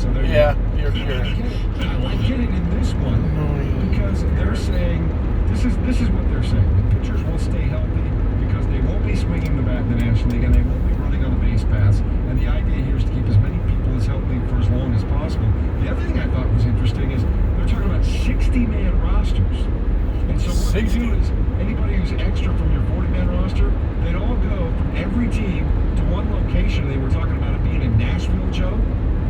So there you Yeah, go. I get it in this one because they're saying this is what they're saying. The pitchers will stay healthy because they won't be swinging the bat in the National League and they won't be running on the base paths. And the idea here is to keep as many people as healthy for as long as possible. The other thing I thought was interesting is they're talking about 60-man rosters. And so what they do is anybody who's extra from your 40-man roster, they'd all go from every team to one location. They were talking about it being in Nashville, Joe,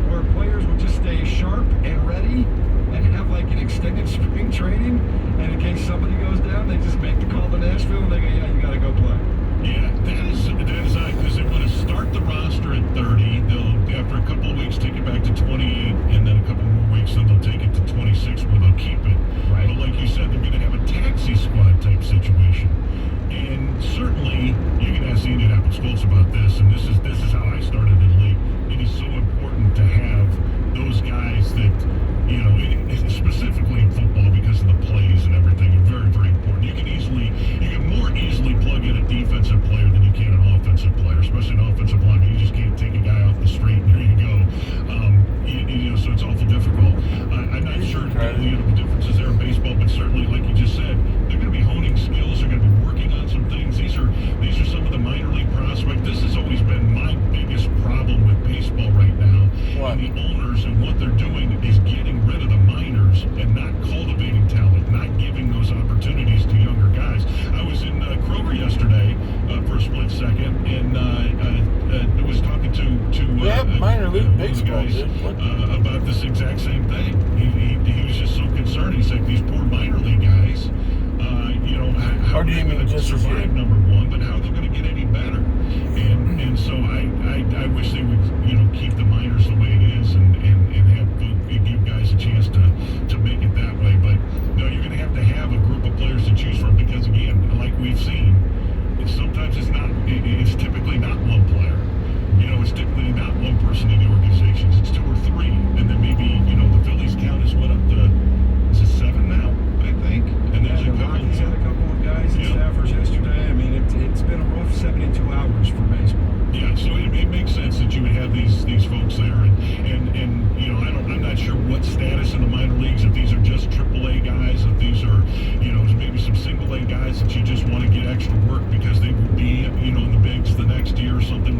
where players would just stay sharp and ready and have like an extended spring training. And in case somebody goes down, they just make the call to Nashville and they go, yeah, you got to go play. Yeah, that is because they want to start the roster at 30. They'll, after a couple of weeks, take it back to 28, and then a couple more weeks, then they'll take it to 26 where they'll keep it. Right. But like you said, they're going to have a taxi squad type situation. And certainly, you can ask the Indianapolis Colts about this, and this is how I started in the league. It is so important to have those guys that, you know, specifically in football because of the plays and everything, are very, very important. You can more easily plug in a defensive player than you can an offensive player, especially an offensive lineman. You just can't take a guy off the street and here you go. So it's awful difficult. I'm not sure the differences there in baseball, but certainly, like you just said, they're going to be honing skills. They're going to be working on some things. These are some of the minor league prospects. This has always been my biggest problem with baseball right now. What? And the owners and what they're doing is getting rid of the minors and not cultivating talent, not giving those opportunities to younger guys. I was in Kroger yesterday for a split second, and I was talking to minor league baseball, guys about this exact same thing. He was just so concerned. He said these poor minor league guys, how are they going to survive, number one, but how they're going to get any better. And so I wish they would, keep the minors the way it is and give guys a chance to make it that way. But no, you're going to have a group of players to choose from because, again, like we've seen, sometimes it's typically not one player. It's typically not one person in the organizations. It's two or three. And then maybe, the Phillies count is is it 7 now, I think? And there's the Rockies had a couple of guys and staffers yesterday. I mean, it's been a rough 72 hours for baseball. Yeah, so it makes sense that you would have these folks there, and I'm not sure what status in the minor leagues, if these are just AAA guys, if these are maybe some single A guys that you just want to get extra work because they will be in the bigs the next year or something.